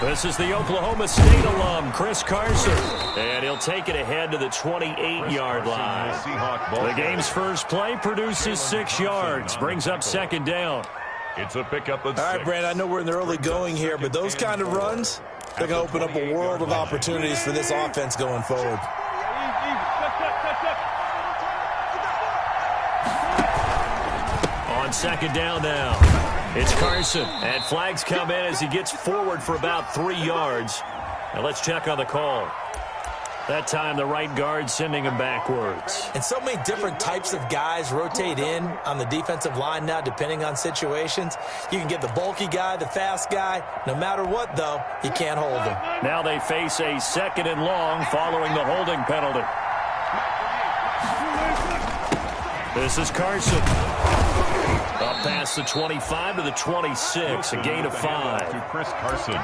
This is the Oklahoma State alum, Chris Carson. And he'll take it ahead to the 28-yard line. The game's first play produces 6 yards, brings up second down. It's a pickup of 6. All right, Brandon, I know we're in the early going here, but those kind of runs, they're going to open up a world of opportunities for this offense going forward. On second down now, it's Carson. And flags come in as he gets forward for about 3 yards. Now let's check on the call. That time, the right guard sending him backwards. And so many different types of guys rotate in on the defensive line now, depending on situations. You can get the bulky guy, the fast guy. No matter what, though, you can't hold him. Now they face a 2nd and long following the holding penalty. This is Carson. Up past the 25 to the 26, a gain of 5. To Chris Carson.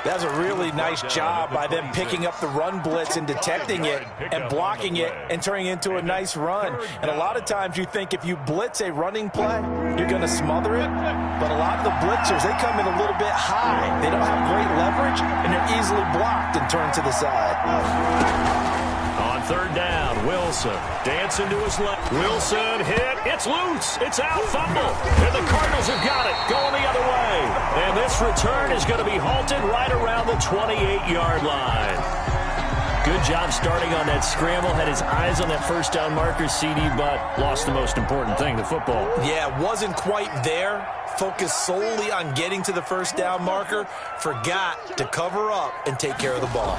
That's a really nice job by them picking up the run blitz and detecting it and blocking it and turning it into a nice run. And a lot of times you think if you blitz a running play, you're going to smother it. But a lot of the blitzers, they come in a little bit high. They don't have great leverage, and they're easily blocked and turned to the side. On third down, Wilson dancing to his left. Wilson hit. It's loose. It's out. Fumble. And the Cardinals have got it. Going the other way. And this return is going to be halted right around the 28-yard line. Good job starting on that scramble. Had his eyes on that first down marker, CD, but lost the most important thing, the football. Yeah, wasn't quite there. Focused solely on getting to the first down marker. Forgot to cover up and take care of the ball.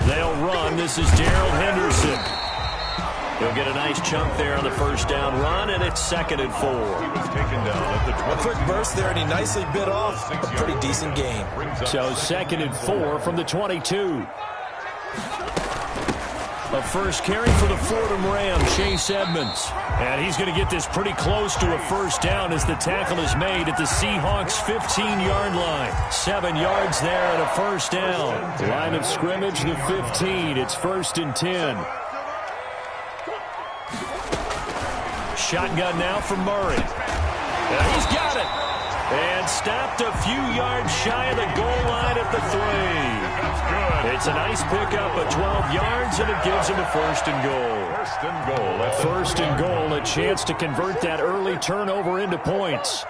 They'll run. This is Darrell Henderson. He'll get a nice chunk there on the first down run, and it's 2nd and 4. He was taken down at the 20. A quick burst there, and he nicely bit off a pretty decent gain. So 2nd and 4 from the 22. A first carry for the Fordham Rams, Chase Edmonds. And he's going to get this pretty close to a first down as the tackle is made at the Seahawks' 15-yard line. 7 yards there and a first down. Line of scrimmage, the 15. It's 1st and 10. Shotgun now for Murray. And he's got it. And stopped a few yards shy of the goal line at the 3. That's good. It's a nice pickup of 12 yards, and it gives him a 1st and goal. 1st and goal. 1st and goal, a chance to convert that early turnover into points.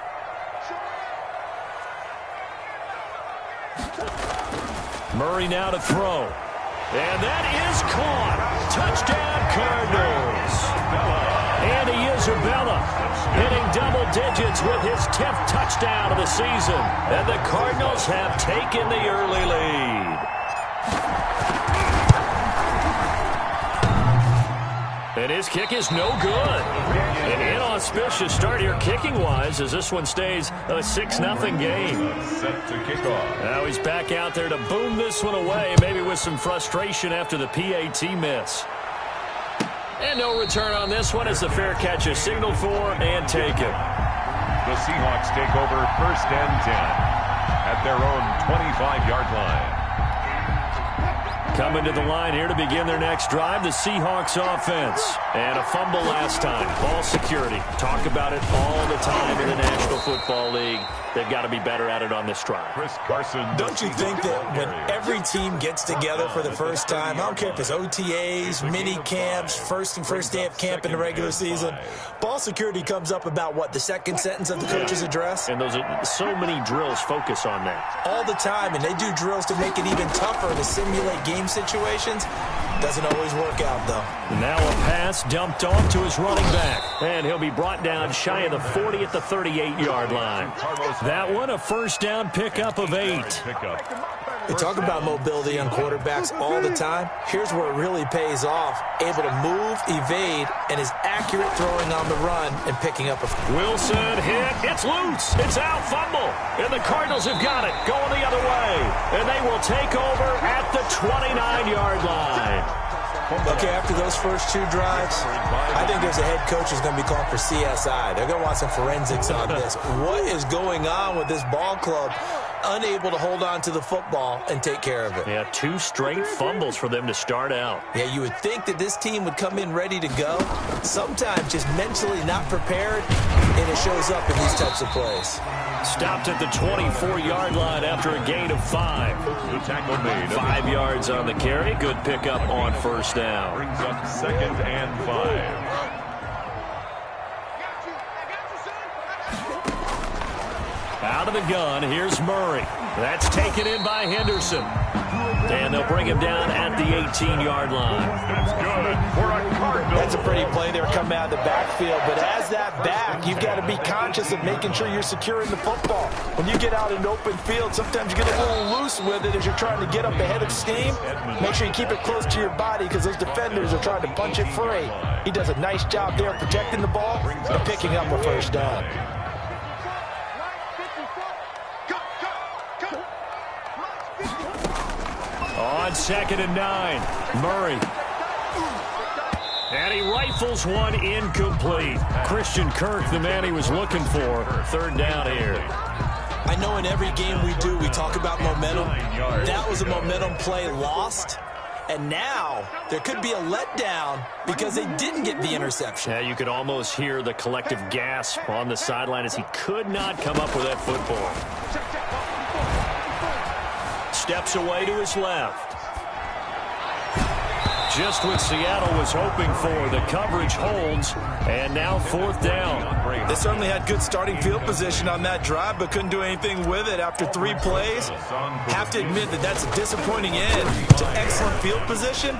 Murray now to throw. And that is caught. Touchdown, Cardinals. Andy Isabella hitting double digits with his 10th touchdown of the season. And the Cardinals have taken the early lead. And his kick is no good. An inauspicious start here kicking-wise as this one stays a 6-0 game. Set to kick off. Now he's back out there to boom this one away, maybe with some frustration after the PAT miss. And no return on this one as the fair catch is signaled for and taken. The Seahawks take over 1st and 10 at their own 25-yard line. Coming to the line here to begin their next drive, the Seahawks offense. And a fumble last time. Ball security. Talk about it all the time in the National Football League. They've got to be better at it on this drive. Chris Carson. Don't you think that when every team gets together for the first time, I don't care if it's OTAs, mini camps, first day of camp in the regular season, ball security comes up about what, the second sentence of the coach's address? And those are so many drills focus on that. All the time, and they do drills to make it even tougher to simulate game situations. Doesn't always work out, though. Now a pass dumped off to his running back. And he'll be brought down shy of the 40 at the 38-yard line. That one, a first down pickup of 8. They talk about mobility on quarterbacks all the time. Here's where it really pays off. Able to move, evade, and is accurate throwing on the run and picking up a... Wilson hit. It's loose. It's out. Fumble. And the Cardinals have got it. Going the other way. And they will take over at the 29-yard line. Okay, after those first 2 drives, I think there's a head coach who's going to be called for CSI. They're going to want some forensics on this. What is going on with this ball club? Unable to hold on to the football and take care of it. Yeah, 2 straight fumbles for them to start out. Yeah, you would think that this team would come in ready to go. Sometimes just mentally not prepared, and it shows up in these types of plays. Stopped at the 24-yard line after a gain of 5. The tackle made. 5 yards on the carry. Good pickup on first down. Brings up 2nd and 5. Out of the gun, here's Murray. That's taken in by Henderson. And they'll bring him down at the 18-yard line. That's good for a Cardinal. That's a pretty play there coming out of the backfield. But as that back, you've got to be conscious of making sure you're securing the football. When you get out in open field, sometimes you get a little loose with it as you're trying to get up ahead of steam. Make sure you keep it close to your body because those defenders are trying to punch it free. He does a nice job there protecting the ball and picking up a first down. On 2nd and 9, Murray. And he rifles one incomplete. Christian Kirk, the man he was looking for. 3rd down here. I know in every game we do, we talk about momentum. That was a momentum play lost. And now there could be a letdown because they didn't get the interception. Yeah, you could almost hear the collective gasp on the sideline as he could not come up with that football. Steps away to his left. Just what Seattle was hoping for. The coverage holds, and now 4th down. They certainly had good starting field position on that drive, but couldn't do anything with it after 3 plays. Have to admit that that's a disappointing end to excellent field position.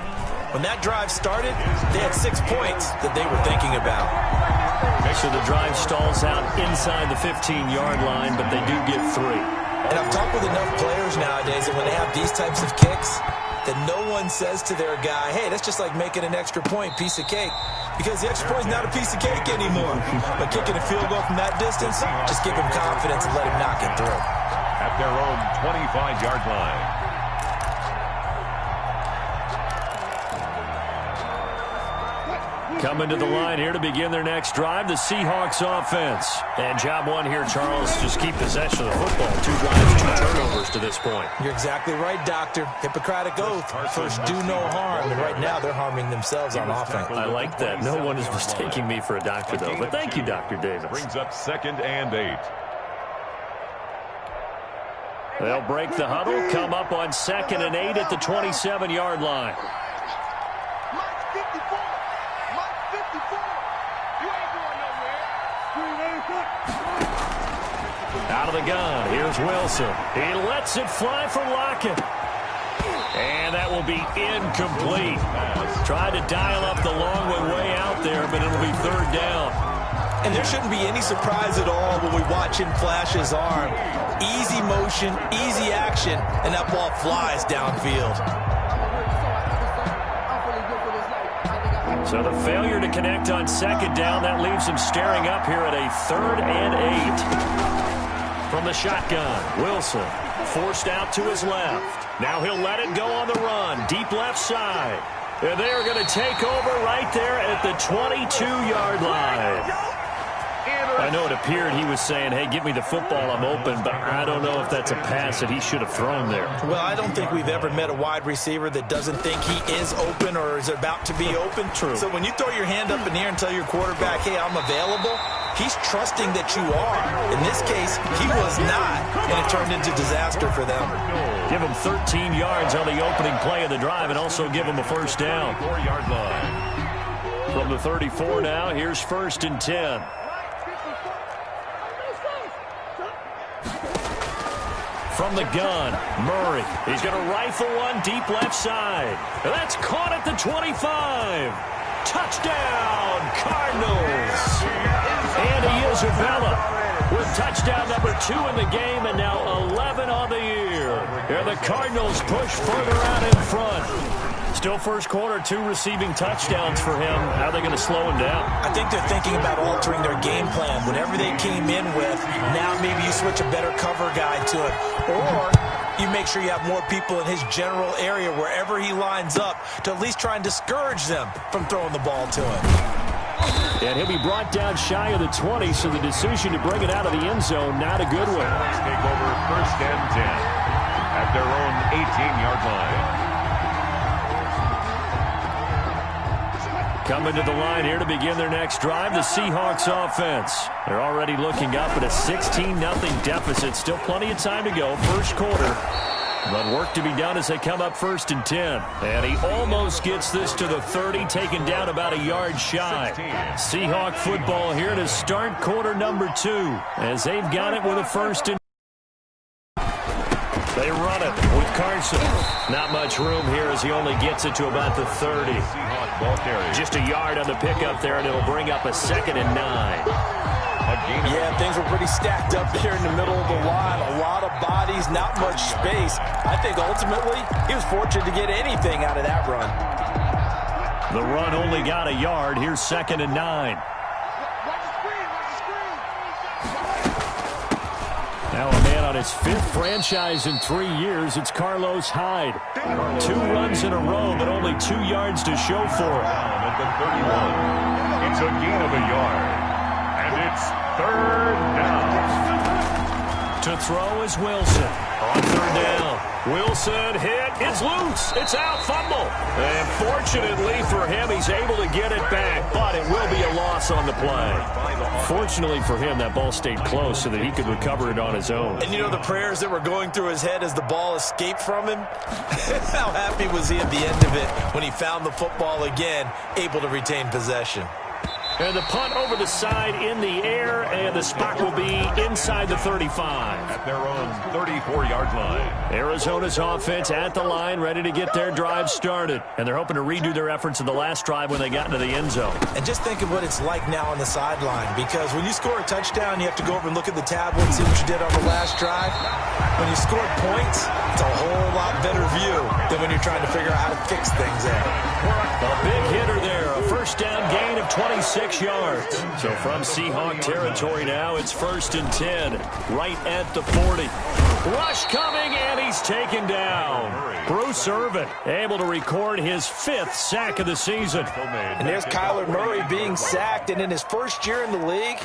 When that drive started, they had 6 points that they were thinking about. So the drive stalls out inside the 15-yard line, but they do get 3. And I've talked with enough players nowadays that when they have these types of kicks, that no one says to their guy, hey, that's just like making an extra point, piece of cake. Because the extra point is not a piece of cake anymore. But kicking a field goal from that distance, just give him confidence and let him knock it through. At their own 25-yard line. Coming to the line here to begin their next drive, the Seahawks offense. And job one here, Charles, just keep possession of the football. 2 drives, 2 turnovers to this point. You're exactly right, Doctor. Hippocratic oath. First, do no harm. And right now, they're harming themselves on offense. I like that. No one is mistaking me for a doctor, though. But thank you, Dr. Davis. Brings up 2nd and 8. They'll break the huddle, come up on 2nd and 8 at the 27-yard line. Out of the gun, here's Wilson. He lets it fly for Lockett. And that will be incomplete. Tried to dial up the long way out there, but it'll be 3rd down. And there shouldn't be any surprise at all when we watch him flash his arm. Easy motion, easy action, and that ball flies downfield. So the failure to connect on 2nd down, that leaves him staring up here at a 3rd and 8. From the shotgun, Wilson forced out to his left. Now he'll let it go on the run, deep left side. And they're going to take over right there at the 22-yard line. I know it appeared he was saying, hey, give me the football, I'm open, but I don't know if that's a pass that he should have thrown there. Well, I don't think we've ever met a wide receiver that doesn't think he is open or is about to be open. True. So when you throw your hand up in the air and tell your quarterback, hey, I'm available, he's trusting that you are. In this case, he was not, and it turned into disaster for them. Give him 13 yards on the opening play of the drive and also give him a first down. 4-yard line. From the 34 now, here's 1st and 10. From the gun, Murray. He's going to rifle one deep left side. And that's caught at the 25. Touchdown, Cardinals. Andy Isabella with touchdown number 2 in the game and now 11 on the year. And the Cardinals push further out in front. Still first quarter, 2 receiving touchdowns for him. How are they going to slow him down? I think they're thinking about altering their game plan. Whatever they came in with, now maybe you switch a better cover guy to it. Or you make sure you have more people in his general area wherever he lines up to at least try and discourage them from throwing the ball to him. And he'll be brought down shy of the 20, so the decision to bring it out of the end zone, not a good one. Let's take over 1st and 10 at their own 18-yard line. Coming to the line here to begin their next drive, the Seahawks offense. They're already looking up at a 16-0 deficit. Still plenty of time to go, first quarter. But work to be done as they come up 1st and 10. And he almost gets this to the 30, taken down about a yard shy. Seahawk football here to start quarter number 2, as they've got it with a 1st and they run it with Carson. Not much room here as he only gets it to about the 30. Just a yard on the pickup there, and it'll bring up a 2nd and 9. Yeah, things were pretty stacked up there in the middle of the line. A lot of bodies, not much space. I think ultimately he was fortunate to get anything out of that run. The run only got a yard. Here's 2nd and 9. Now a man on his 5th franchise in 3 years. It's Carlos Hyde. 2 runs in a row, but only 2 yards to show for it. Down at the 31. It's a gain of a yard. And it's 3rd down. To throw is Wilson. On 3rd down. Wilson hit. It's loose. It's out. Fumble. And fortunately for him, he's able to get it back, but it will be a loss on the play. Fortunately for him, that ball stayed close so that he could recover it on his own. And you know the prayers that were going through his head as the ball escaped from him? How happy was he at the end of it when he found the football again, able to retain possession? And the punt over the side in the air, and the spot will be inside the 35. At their own 34-yard line. Arizona's offense at the line, ready to get their drive started. And they're hoping to redo their efforts in the last drive when they got into the end zone. And just think of what it's like now on the sideline, because when you score a touchdown, you have to go over and look at the tablet and see what you did on the last drive. When you scored points, it's a whole lot better view than when you're trying to figure out how to fix things there. A big hitter there, a 1st down gain of 26 yards. So from Seahawk territory now, it's 1st and 10, right at the 40. Rush coming, and he's taken down. Bruce Irvin able to record his 5th sack of the season. And there's Kyler Murray being sacked, and in his 1st year in the league,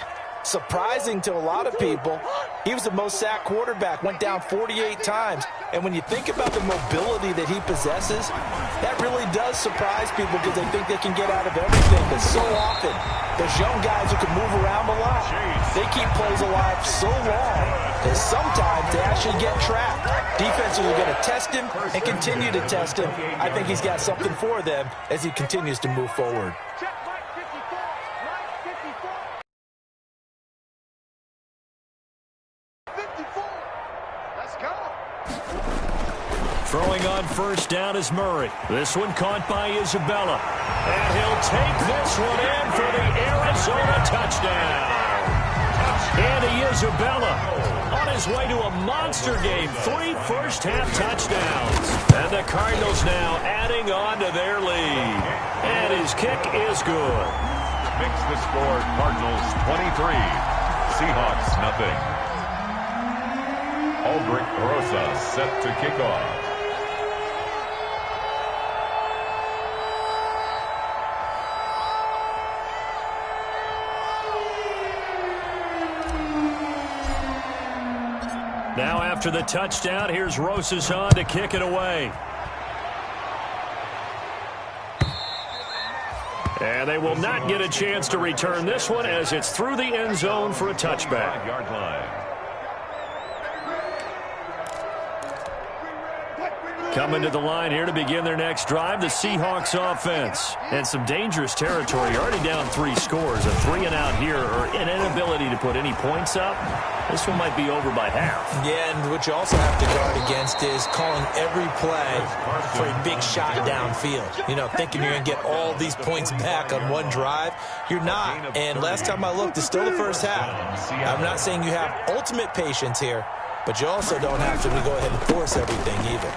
surprising to a lot of people, he was the most sacked quarterback, went down 48 times. And when you think about the mobility that he possesses, that really does surprise people because they think they can get out of everything. But so often, those young guys who can move around a lot, they keep plays alive so long that sometimes they actually get trapped. Defenses are going to test him and continue to test him. I think he's got something for them as he continues to move forward. Throwing on 1st down is Murray. This one caught by Isabella. And he'll take this one in for the Arizona touchdown. Andy Isabella on his way to a monster game. 3 first-half touchdowns. And the Cardinals now adding on to their lead. And his kick is good. Makes the score Cardinals 23. Seahawks nothing. Aldrich Rosa set to kick off. Now after the touchdown, here's Rosas on to kick it away. And they will not get a chance to return this one as it's through the end zone for a touchback. 5-yard line. Coming to the line here to begin their next drive, the Seahawks offense. And some dangerous territory. You're already down 3 scores. A 3-and-out here, or an inability to put any points up. This one might be over by half. Yeah, and what you also have to guard against is calling every play for a big shot downfield. You know, thinking you're going to get all these points back on one drive. You're not. And last time I looked, it's still the first half. I'm not saying you have ultimate patience here, but you also don't have to go ahead and force everything either.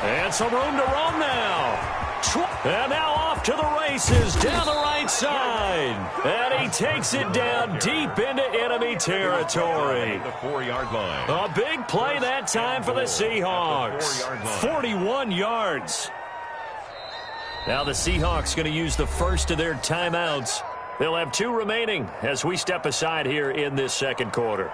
And some room to roam now. And now off to the races down the right side. And he takes it down deep into enemy territory. The 4-yard line. A big play that time for the Seahawks. 41 yards. Now the Seahawks going to use the first of their timeouts. They'll have 2 remaining as we step aside here in this second quarter.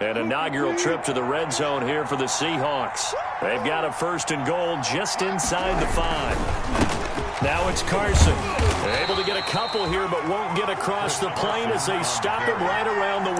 An inaugural trip to the red zone here for the Seahawks. They've got a 1st and goal just inside the 5. Now it's Carson. They're able to get a couple here, but won't get across the plane as they stop him right around the 1.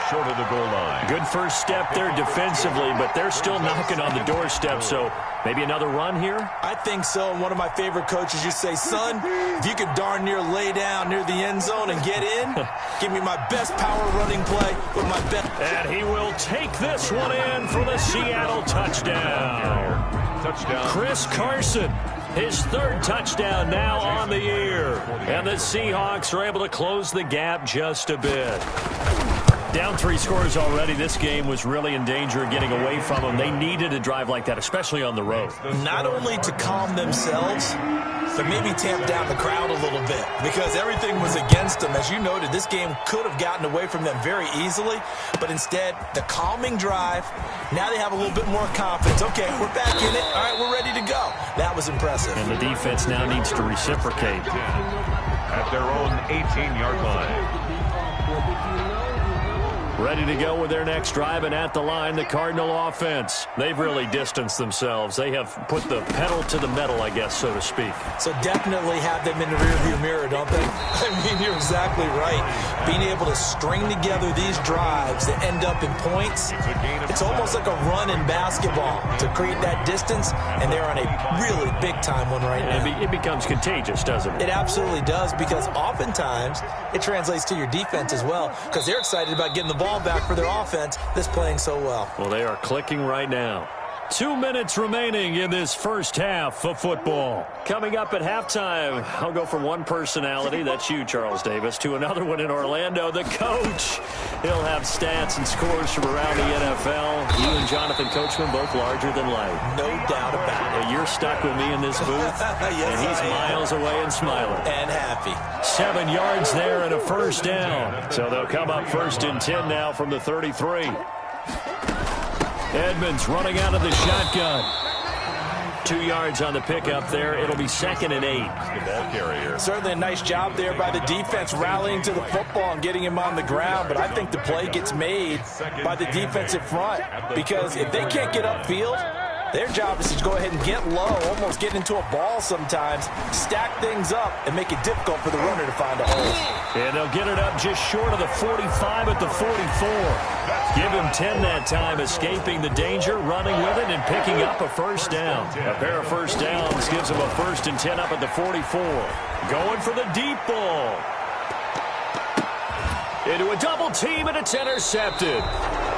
Short of the goal line. Good first step there defensively, but they're still knocking on the doorstep, so maybe another run here? I think so. And one of my favorite coaches used to say, son, if you could darn near lay down near the end zone and get in, give me my best power running play with my best. And he will take this one in for the Seattle touchdown. Touchdown. Chris Carson, his 3rd touchdown now on the year. And the Seahawks are able to close the gap just a bit. Down 3 scores already. This game was really in danger of getting away from them. They needed a drive like that, especially on the road. Not only to calm themselves, but maybe tamp down the crowd a little bit because everything was against them. As you noted, this game could have gotten away from them very easily, but instead, the calming drive, now they have a little bit more confidence. Okay, we're back in it. All right, we're ready to go. That was impressive. And the defense now needs to reciprocate. At their own 18-yard line. Ready to go with their next drive, and at the line, the Cardinal offense. They've really distanced themselves. They have put the pedal to the metal, I guess, so to speak. So definitely have them in the rearview mirror, don't they? I mean, you're exactly right. Being able to string together these drives that end up in points, it's almost like a run in basketball to create that distance, and they're on a really big-time one right now. It becomes contagious, doesn't it? It absolutely does, because oftentimes it translates to your defense as well, because they're excited about getting the ball back for their offense that's playing so well. Well, they are clicking right now. 2 minutes remaining in this first half of football. Coming up at halftime, I'll go from one personality, that's you, Charles Davis, to another one in Orlando, the coach. He'll have stats and scores from around the NFL. You and Jonathan Coachman, both larger than life. No doubt about it. You're stuck with me in this booth, yes, and he's miles away and smiling. And happy. 7 yards there and a first down. So they'll come up 1st and 10 now from the 33. Edmonds running out of the shotgun. 2 yards on the pickup there. It'll be 2nd and 8. The ball carrier. Certainly a nice job there by the defense rallying to the football and getting him on the ground, but I think the play gets made by the defensive front because if they can't get upfield, their job is to go ahead and get low, almost get into a ball sometimes, stack things up, and make it difficult for the runner to find a hole. And they'll get it up just short of the 45 at the 44. Give him 10 that time, escaping the danger, running with it, and picking up a first down. A pair of first downs gives him a 1st and 10 up at the 44. Going for the deep ball. Into a double team, and it's intercepted.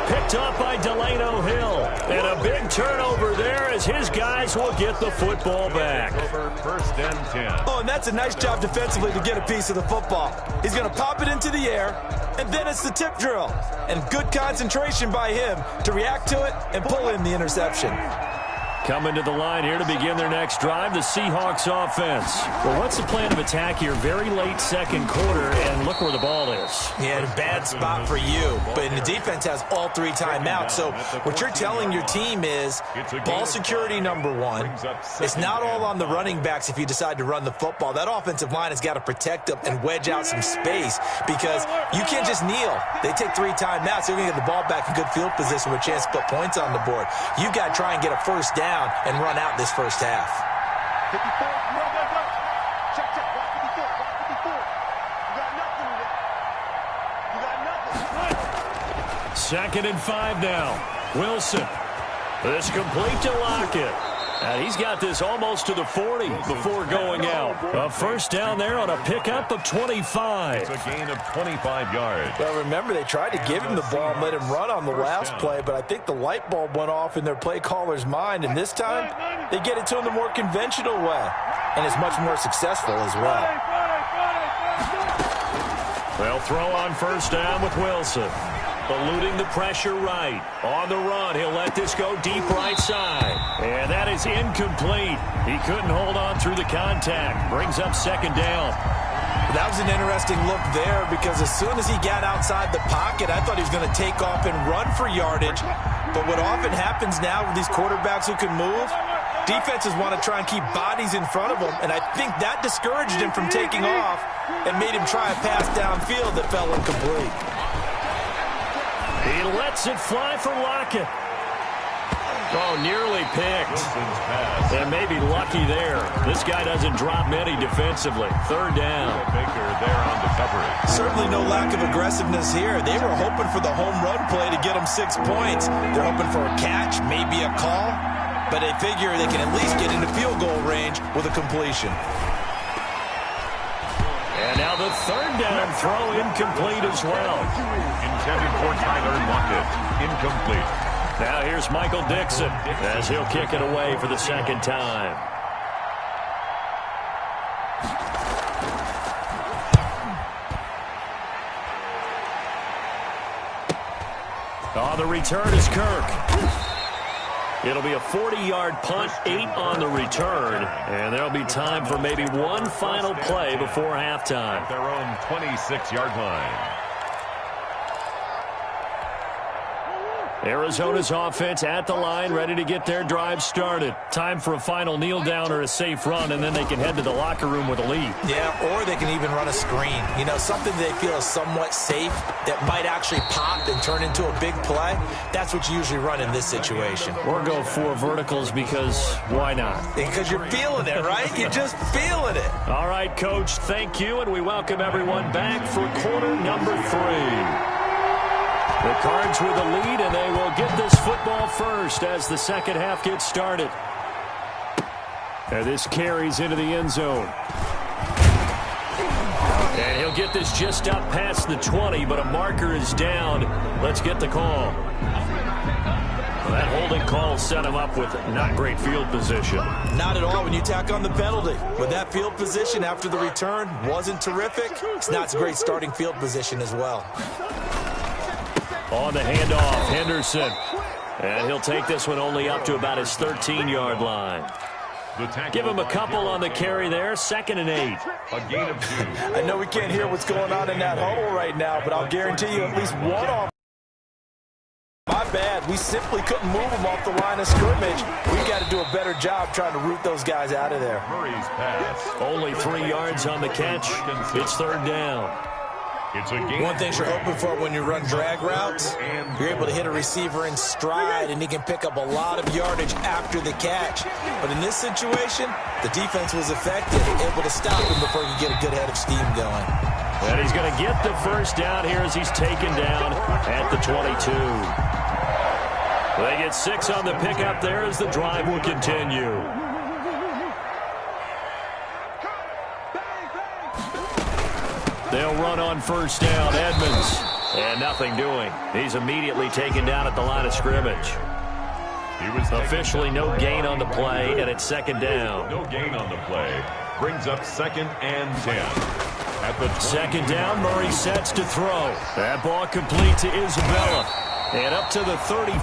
Picked up by Delano Hill. And a big turnover there as his guys will get the football back. Over 1st and 10. Oh, and that's a nice job defensively to get a piece of the football. He's going to pop it into the air, and then it's the tip drill. And good concentration by him to react to it and pull in the interception. Coming to the line here to begin their next drive, the Seahawks offense. Well, what's the plan of attack here? Very late 2nd quarter, and look where the ball is. Yeah, a bad spot for you. But the defense has all 3 timeouts. So what you're telling your team is ball security number 1. It's not all on the running backs if you decide to run the football. That offensive line has got to protect them and wedge out some space because you can't just kneel. They take 3 timeouts. They're going to get the ball back in good field position with a chance to put points on the board. You've got to try and get a first down and run out this first half. 54. Check. 54. You got nothing. 2nd and 5 now. Wilson. This complete to Lockett. And he's got this almost to the 40 before going out. A first down there on a pickup of 25. It's a gain of 25 yards. Well, remember, they tried to give him the ball and let him run on the last play, but I think the light bulb went off in their play caller's mind, and this time they get it to him the more conventional way, and it's much more successful as well. They'll throw on first down with Wilson. Eluding the pressure right. On the run, he'll let this go deep right side. And that is incomplete. He couldn't hold on through the contact. Brings up 2nd down. That was an interesting look there because as soon as he got outside the pocket, I thought he was going to take off and run for yardage. But what often happens now with these quarterbacks who can move, defenses want to try and keep bodies in front of them, and I think that discouraged him from taking off and made him try a pass downfield that fell incomplete. He He lets it fly for Lockett. Oh, nearly picked. And maybe lucky there. This guy doesn't drop many defensively. Third down. Baker there on the coverage. Certainly no lack of aggressiveness here. They were hoping for the home run play to get them 6 points. They're hoping for a catch, maybe a call, but they figure they can at least get into field goal range with a completion. And now the third down throw incomplete as well. Intended for Tyler Lockett. Incomplete. Now here's Michael Dixon as he'll kick it away for the second time. Oh, the return is Kirk. It'll be a 40-yard punt, 8 on the return, and there'll be time for maybe one final play before halftime. At their own 26-yard line. Arizona's offense at the line, ready to get their drive started. Time for a final kneel down or a safe run, and then they can head to the locker room with a lead. Yeah, or they can even run a screen. You know, something they feel is somewhat safe that might actually pop and turn into a big play. That's what you usually run in this situation. Or go 4 verticals because why not? Because you're feeling it, right? You're just feeling it. All right, Coach, thank you, and we welcome everyone back for quarter number 3. The Cards with the lead, and they will get this football first as the second half gets started. And this carries into the end zone. And he'll get this just up past the 20, but a marker is down. Let's get the call. Well, that holding call set him up with not great field position. Not at all when you tack on the penalty. With that field position after the return wasn't terrific, it's not a great starting field position as well. On the handoff, Henderson. And he'll take this one only up to about his 13-yard line. Give him a couple on the carry there. 2nd and 8. A gain of 2. I know we can't hear what's going on in that huddle right now, but I'll guarantee you at least one off. My bad. We simply couldn't move them off the line of scrimmage. We've got to do a better job trying to root those guys out of there. Murray's pass. Only 3 yards on the catch. It's 3rd down. It's a game. One thing you're hoping for when you run drag routes, you're able to hit a receiver in stride, and he can pick up a lot of yardage after the catch. But in this situation, the defense was effective, able to stop him before he could get a good head of steam going. And he's going to get the first down here as he's taken down at the 22. They get 6 on the pickup there as the drive will continue. They'll run on first down. Edmonds. And nothing doing. He's immediately taken down at the line of scrimmage. He was officially no gain on the play, and it's 2nd down. No gain on the play. Brings up 2nd and 10. At the 2nd down, Murray sets to throw. That ball complete to Isabella. And up to the 30.